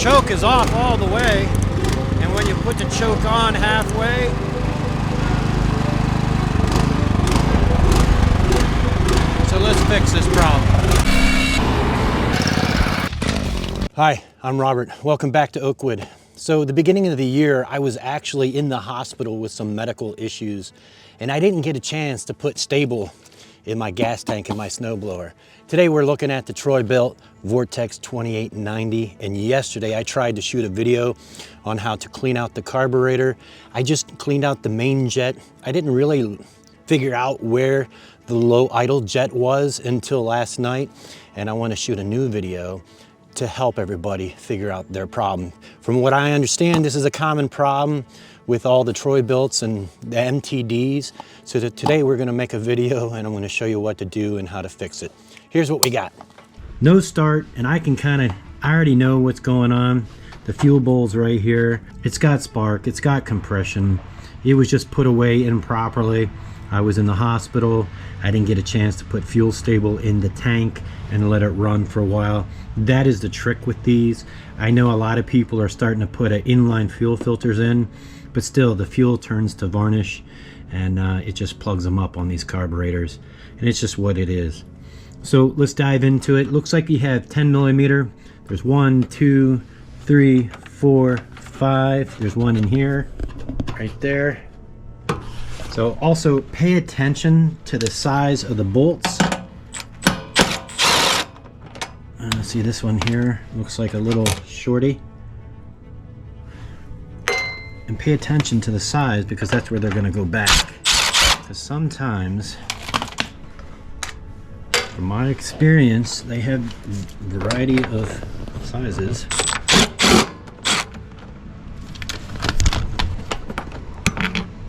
choke is off all the way, and when you put the choke on halfway, so let's fix this problem. Hi, I'm Robert. Welcome back to Oakwood. So the beginning of the year, I was actually in the hospital with some medical issues, and I didn't get a chance to put stabil in my gas tank in my snowblower. Today we're looking at the Troy-Bilt Vortex 2890, and yesterday I tried to shoot a video on how to clean out the carburetor. I just cleaned out the main jet. I didn't really figure out where the low idle jet was until last night, and I want to shoot a new video to help everybody figure out their problem. From what I understand, this is a common problem with all the Troy-Bilts and the MTDs. So today we're gonna make a video and I'm gonna show you what to do and how to fix it. Here's what we got. No start, and I already know what's going on. The fuel bowl's right here. It's got spark, it's got compression. It was just put away improperly. I was in the hospital. I didn't get a chance to put fuel stabil in the tank and let it run for a while. That is the trick with these. I know a lot of people are starting to put inline fuel filters in, but still the fuel turns to varnish, and it just plugs them up on these carburetors, and it's just what it is. So let's dive into it. Looks like you have 10 millimeter. There's 1, 2, 3, 4, 5. There's one in here, right there. So also pay attention to the size of the bolts. See this one here, looks like a little shorty. And pay attention to the size, because that's where they're gonna go back. Because sometimes, from my experience, they have a variety of sizes.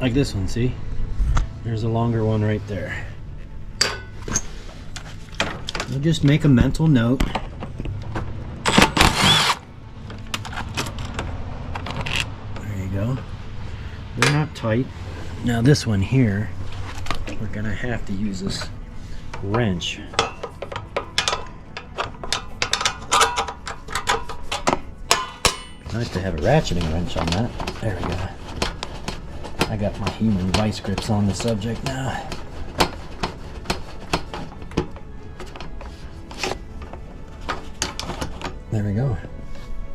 Like this one, see? There's a longer one right there. You'll just make a mental note. There you go. They're not tight. Now this one here, we're gonna have to use this wrench. Nice to have a ratcheting wrench on that. There we go. I got my human vice grips on the subject now. There we go.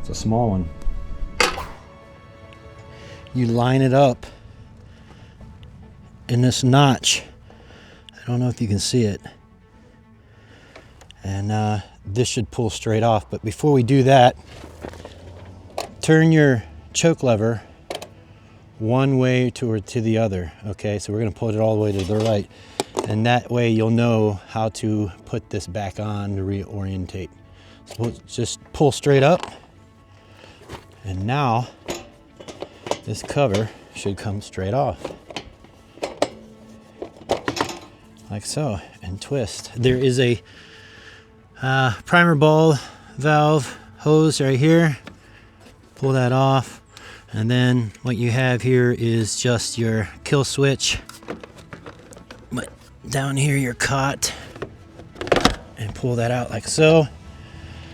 It's a small one. You line it up in this notch. I don't know if you can see it. And this should pull straight off. But before we do that, turn your choke lever one way to the other. Okay, so we're going to put it all the way to the right, and that way you'll know how to put this back on to reorientate. So just pull straight up, and now this cover should come straight off like so, and twist. There is a primer ball valve hose right here. Pull that off. And then what you have here is just your kill switch. But down here your cot, and pull that out like so.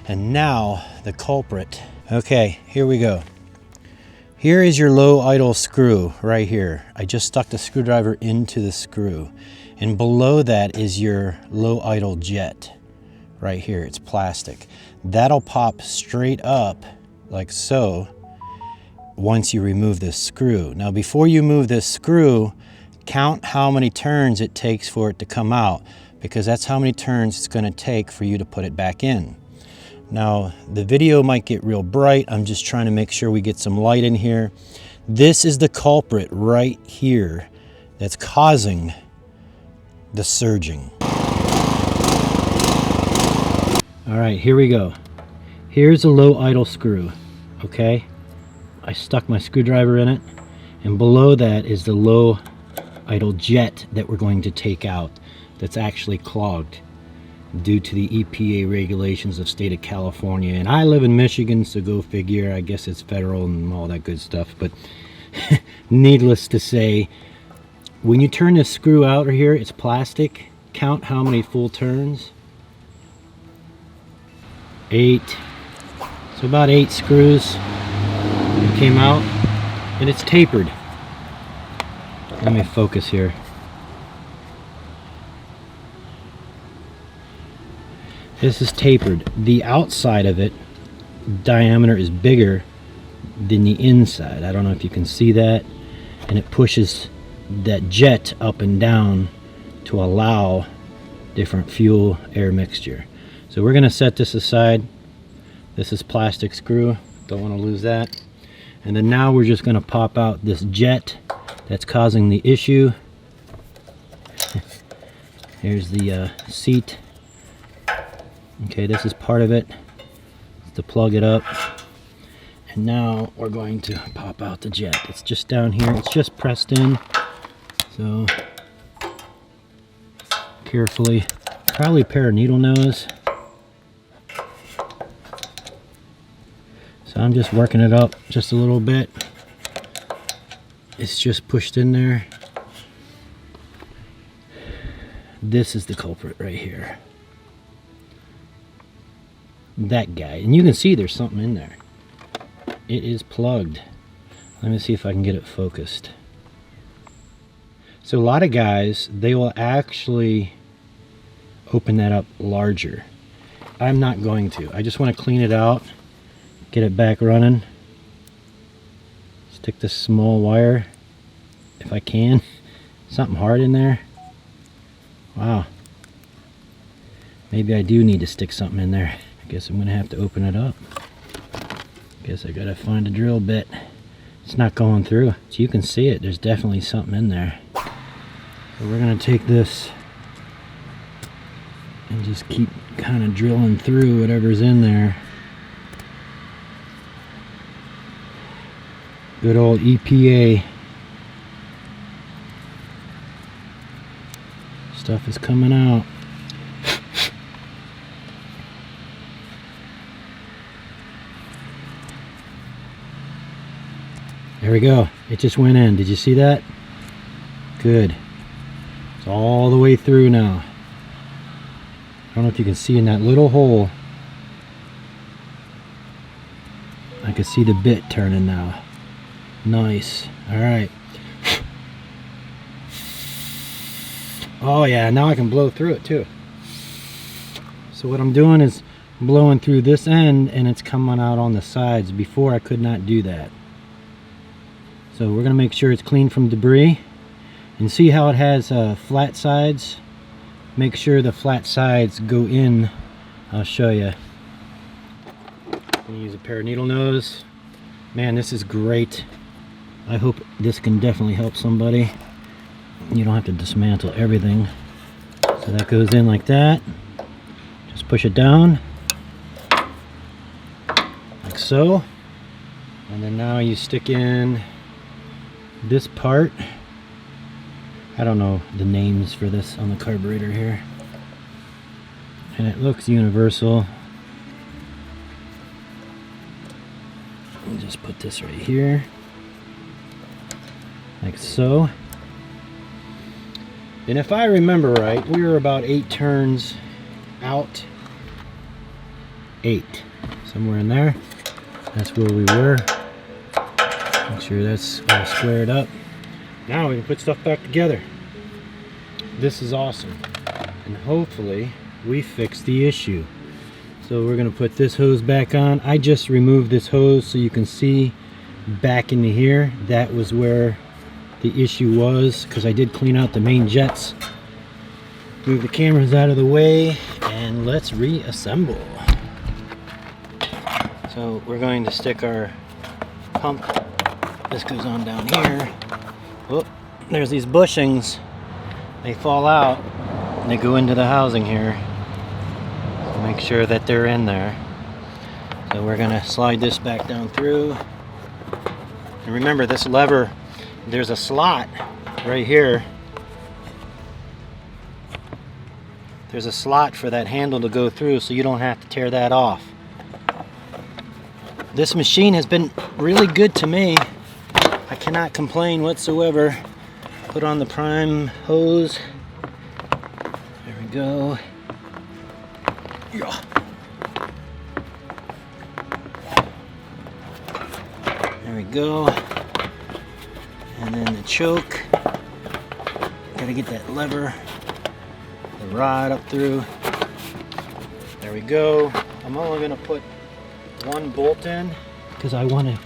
And now the culprit. Okay, here we go. Here is your low idle screw right here. I just stuck the screwdriver into the screw. And below that is your low idle jet right here. It's plastic. That'll pop straight up like so once you remove this screw. Now before you move this screw, count how many turns it takes for it to come out, because that's how many turns it's going to take for you to put it back in. Now the video might get real bright. I'm just trying to make sure we get some light in here. This is the culprit right here that's causing the surging. All right, here we go. Here's a low idle screw, okay? I stuck my screwdriver in it, and below that is the low idle jet that we're going to take out that's actually clogged due to the EPA regulations of state of California. And I live in Michigan, so go figure. I guess it's federal and all that good stuff. But needless to say, when you turn this screw out here, it's plastic. Count how many full turns. 8. So about 8 screws came out, and it's tapered. Let me focus here. This is tapered. The outside of it, diameter is bigger than the inside. I don't know if you can see that. And it pushes that jet up and down to allow different fuel air mixture. So we're going to set this aside. This is plastic screw. Don't want to lose that. And then now we're just going to pop out this jet that's causing the issue. Here's the seat. Okay, this is part of it to plug it up. And now we're going to pop out the jet. It's just down here. It's just pressed in. So carefully, probably a pair of needle nose. So I'm just working it up just a little bit. It's just pushed in there. This is the culprit right here. That guy. And you can see there's something in there. It is plugged. Let me see if I can get it focused. So a lot of guys, they will actually open that up larger. I'm not going to. I just want to clean it out, get it back running. Stick this small wire if I can. Something hard in there. Wow. Maybe I do need to stick something in there. I guess I'm going to have to open it up. Guess I gotta find a drill bit. It's not going through. So you can see it. There's definitely something in there. So we're gonna take this and just keep kind of drilling through whatever's in there. Good old EPA. Stuff is coming out. There we go. It just went in. Did you see that? Good. It's all the way through now. I don't know if you can see in that little hole. I can see the bit turning now. Nice. Alright. Oh yeah, now I can blow through it too. So what I'm doing is blowing through this end and it's coming out on the sides. Before I could not do that. So we're going to make sure it's clean from debris. And see how it has flat sides? Make sure the flat sides go in. I'll show you. I'm going to use a pair of needle nose. Man, this is great. I hope this can definitely help somebody. You don't have to dismantle everything. So that goes in like that. Just push it down. Like so. And then now you stick in this part. I don't know the names for this on the carburetor here. And it looks universal. I'll just put this right here. Like so. And if I remember right, we were about 8 turns out. 8. Somewhere in there. That's where we were. Make sure that's all squared up. Now we can put stuff back together. This is awesome. And hopefully we fix the issue. So we're going to put this hose back on. I just removed this hose so you can see back into here. That was where the issue was, because I did clean out the main jets. Move the cameras out of the way and let's reassemble. So we're going to stick our pump. This goes on down here. Oh, there's these bushings. They fall out and they go into the housing here. So make sure that they're in there. So we're gonna slide this back down through. And remember, this lever, there's a slot right here. There's a slot for that handle to go through, so you don't have to tear that off. This machine has been really good to me. I cannot complain whatsoever. Put on the prime hose. There we go. Yeah. go. And then the choke. Gotta get that lever, the rod up through. There we go. I'm only gonna put one bolt in because I want to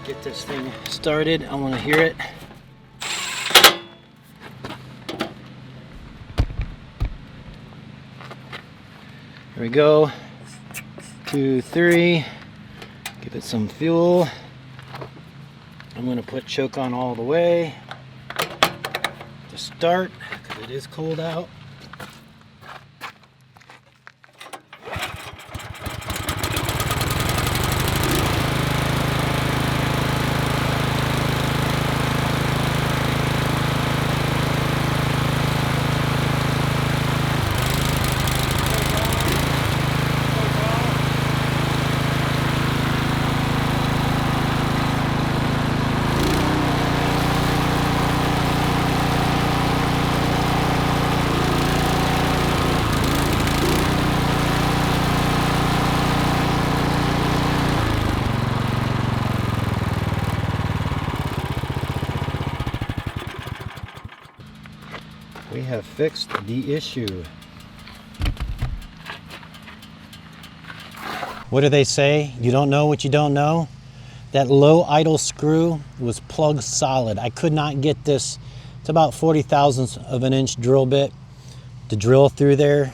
get this thing started. I want to hear it. There we go. 2, 3. Give it some fuel. I'm going to put choke on all the way to start because it is cold out. We have fixed the issue. What do they say? You don't know what you don't know? That low idle screw was plugged solid. I could not get this, it's about 40 thousandths of an inch drill bit to drill through there.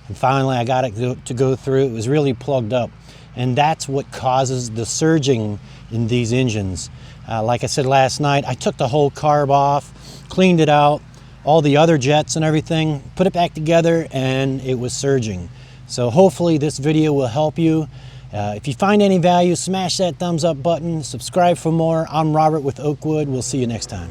And finally I got it to go through. It was really plugged up. And that's what causes the surging in these engines. Like I said last night, I took the whole carb off, cleaned it out, all the other jets and everything, put it back together, and it was surging. So hopefully this video will help you. If you find any value, smash that thumbs up button, subscribe for more. I'm Robert with Oakwood. We'll see you next time.